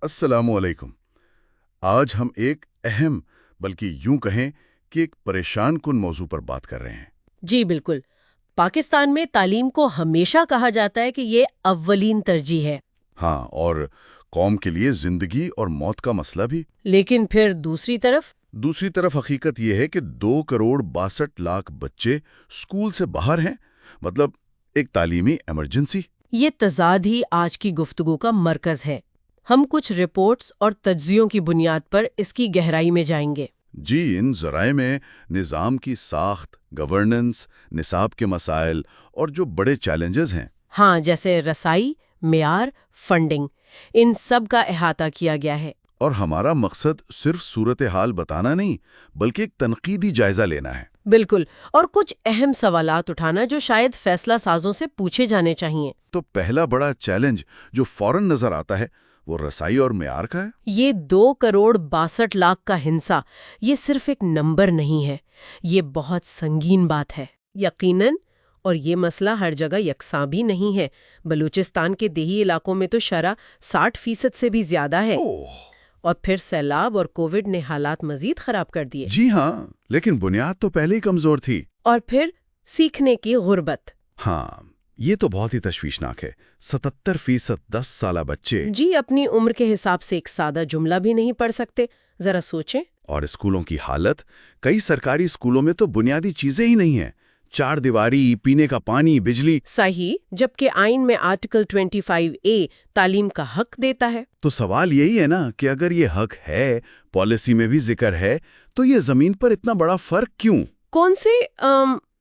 السلام علیکم۔ آج ہم ایک اہم بلکہ یوں کہیں کہ ایک پریشان کن موضوع پر بات کر رہے ہیں۔ جی بالکل۔ پاکستان میں تعلیم کو ہمیشہ کہا جاتا ہے کہ یہ اولین ترجیح ہے۔ ہاں، اور قوم کے لیے زندگی اور موت کا مسئلہ بھی۔ لیکن پھر دوسری طرف حقیقت یہ ہے کہ 2,62,00,000 بچے اسکول سے باہر ہیں، مطلب ایک تعلیمی ایمرجنسی۔ یہ تضاد ہی آج کی گفتگو کا مرکز ہے۔ ہم کچھ رپورٹس اور تجزیوں کی بنیاد پر اس کی گہرائی میں جائیں گے۔ جی، ان ذرائع میں نظام کی ساخت، گورننس، نصاب کے مسائل اور جو بڑے چیلنجز ہیں۔ ہاں، جیسے رسائی، معیار، فنڈنگ، ان سب کا احاطہ کیا گیا ہے۔ اور ہمارا مقصد صرف صورتحال بتانا نہیں، بلکہ ایک تنقیدی جائزہ لینا ہے۔ بالکل، اور کچھ اہم سوالات اٹھانا جو شاید فیصلہ سازوں سے پوچھے جانے چاہیے۔ تو پہلا بڑا چیلنج جو فوراً نظر آتا ہے وہ رسائی اور معیار کا ہے۔ یہ 2,62,00,000 کا ہنسا یہ صرف ایک نمبر نہیں ہے، یہ بہت سنگین بات ہے یقیناً۔ اور یہ مسئلہ ہر جگہ یکساں بھی نہیں ہے۔ بلوچستان کے دیہی علاقوں میں تو شرح 60% سے بھی زیادہ ہے۔ اور پھر سیلاب اور کووڈ نے حالات مزید خراب کر دیے۔ جی ہاں، لیکن بنیاد تو پہلے ہی کمزور تھی۔ اور پھر سیکھنے کی غربت۔ ہاں، یہ تو بہت ہی تشویشناک ہے۔ 77% 10 سالہ بچے جی، اپنی عمر کے حساب سے ایک سادہ جملہ بھی نہیں پڑھ سکتے، ذرا سوچیں۔ اور اسکولوں کی حالت، کئی سرکاری اسکولوں میں تو بنیادی چیزیں ہی نہیں ہیں، 4 دیواری، پینے کا پانی، بجلی۔ صحیح، جبکہ آئین میں آرٹیکل 25A تعلیم کا حق دیتا ہے۔ تو سوال یہی ہے نا کہ اگر یہ حق ہے، پالیسی میں بھی ذکر ہے، تو یہ زمین پر اتنا بڑا فرق کیوں؟ کون سے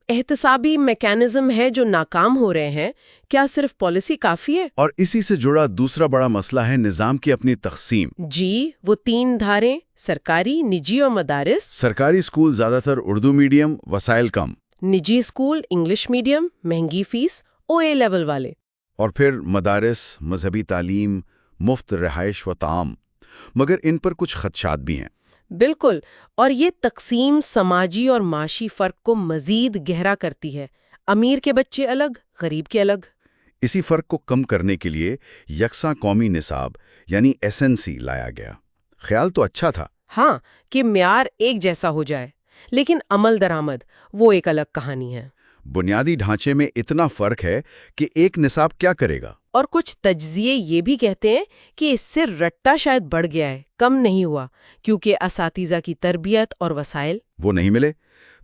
احتسابی میکانزم ہے جو ناکام ہو رہے ہیں؟ کیا صرف پالیسی کافی ہے؟ اور اسی سے جڑا دوسرا بڑا مسئلہ ہے نظام کی اپنی تقسیم۔ جی، وہ 3 دھاریں، سرکاری، نجی اور مدارس۔ سرکاری اسکول زیادہ تر اردو میڈیم، وسائل کم۔ نجی اسکول انگلش میڈیم، مہنگی فیس، OA لیول والے۔ اور پھر مدارس، مذہبی تعلیم، مفت رہائش و تعام، مگر ان پر کچھ خدشات بھی ہیں۔ بالکل، اور یہ تقسیم سماجی اور معاشی فرق کو مزید گہرا کرتی ہے۔ امیر کے بچے الگ، غریب کے الگ۔ اسی فرق کو کم کرنے کے لیے یکساں قومی نصاب یعنی SNC لایا گیا۔ خیال تو اچھا تھا۔ ہاں، کہ معیار ایک جیسا ہو جائے، لیکن عمل درآمد وہ ایک الگ کہانی ہے۔ بنیادی ڈھانچے میں اتنا فرق ہے کہ ایک نصاب کیا کرے گا؟ اور کچھ تجزیے یہ بھی کہتے ہیں کہ اس سے رٹا شاید بڑھ گیا ہے، کم نہیں ہوا، کیونکہ اساتذہ کی تربیت اور وسائل وہ نہیں ملے۔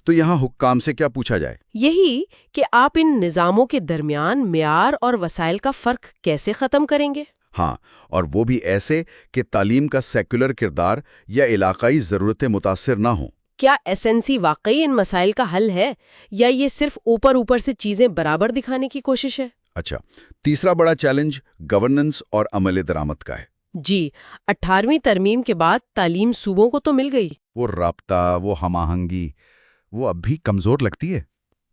تو یہاں حکام سے کیا پوچھا جائے؟ یہی کہ آپ ان نظاموں کے درمیان معیار اور وسائل کا فرق کیسے ختم کریں گے؟ ہاں، اور وہ بھی ایسے کہ تعلیم کا سیکولر کردار یا علاقائی ضرورتیں متاثر نہ ہوں۔ کیا SNC واقعی ان مسائل کا حل ہے، یا یہ صرف اوپر سے چیزیں برابر دکھانے کی کوشش ہے؟ اچھا، تیسرا بڑا چیلنج گورننس اور عمل درآمد کا ہے۔ جی، 18ویں ترمیم کے بعد تعلیم صوبوں کو تو مل گئی۔ وہ رابطہ، وہ ہم آہنگی، وہ اب بھی کمزور لگتی ہے۔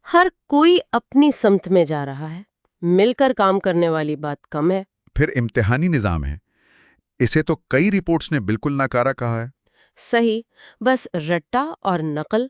ہر کوئی اپنی سمت میں جا رہا ہے، مل کر کام کرنے والی بات کم ہے۔ پھر امتحانی نظام ہے، اسے تو کئی رپورٹس نے بالکل ناکارہ کہا ہے۔ صحیح، بس رٹا اور نقل،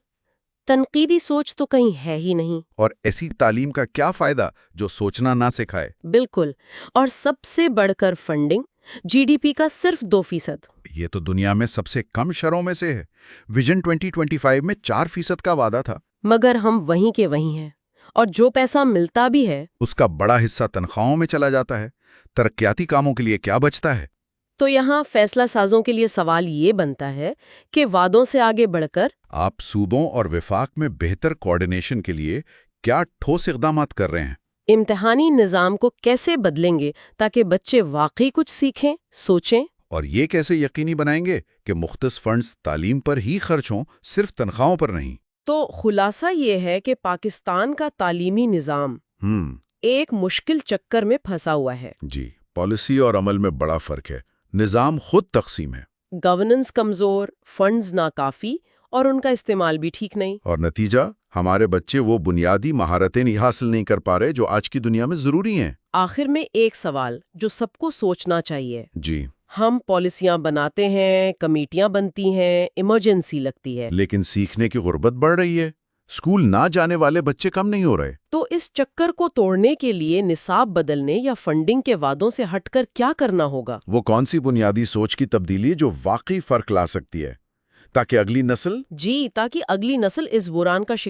تنقیدی سوچ تو کہیں ہے ہی نہیں۔ اور ایسی تعلیم کا کیا فائدہ جو سوچنا نہ سکھائے؟ بالکل، اور سب سے بڑھ کر فنڈنگ، GDP کا صرف 2%۔ یہ تو دنیا میں سب سے کم شرحوں میں سے ہے۔ ویژن 2025 میں 4% کا وعدہ تھا۔ مگر ہم وہیں کے وہیں ہیں، اور جو پیسہ ملتا بھی ہے اس کا بڑا حصہ تنخواہوں میں چلا جاتا ہے۔ ترقیاتی کاموں کے لیے کیا بچتا ہے؟ تو یہاں فیصلہ سازوں کے لیے سوال یہ بنتا ہے کہ وعدوں سے آگے بڑھ کر آپ صوبوں اور وفاق میں بہتر کوارڈینیشن کے لیے کیا ٹھوس اقدامات کر رہے ہیں؟ امتحانی نظام کو کیسے بدلیں گے تاکہ بچے واقعی کچھ سیکھیں، سوچیں؟ اور یہ کیسے یقینی بنائیں گے کہ مختص فنڈز تعلیم پر ہی خرچ ہوں، صرف تنخواہوں پر نہیں؟ تو خلاصہ یہ ہے کہ پاکستان کا تعلیمی نظام ایک مشکل چکر میں پھنسا ہوا ہے۔ جی، پالیسی اور عمل میں بڑا فرق ہے۔ نظام خود تقسیم ہے، گورننس کمزور، فنڈز ناکافی، اور ان کا استعمال بھی ٹھیک نہیں۔ اور نتیجہ ہمارے بچے وہ بنیادی مہارتیں نہیں حاصل نہیں کر پا رہے جو آج کی دنیا میں ضروری ہیں۔ آخر میں ایک سوال جو سب کو سوچنا چاہیے۔ جی، ہم پالیسیاں بناتے ہیں، کمیٹیاں بنتی ہیں، ایمرجنسی لگتی ہے، لیکن سیکھنے کی غربت بڑھ رہی ہے۔ اسکول نہ جانے والے بچے کم نہیں ہو رہے۔ تو اس چکر کو توڑنے کے لیے نصاب بدلنے یا فنڈنگ کے وعدوں سے ہٹ کر کیا کرنا ہوگا؟ وہ کون سی بنیادی سوچ کی تبدیلی جو واقعی فرق لا سکتی ہے تاکہ اگلی نسل تاکہ اگلی نسل اس بحران کا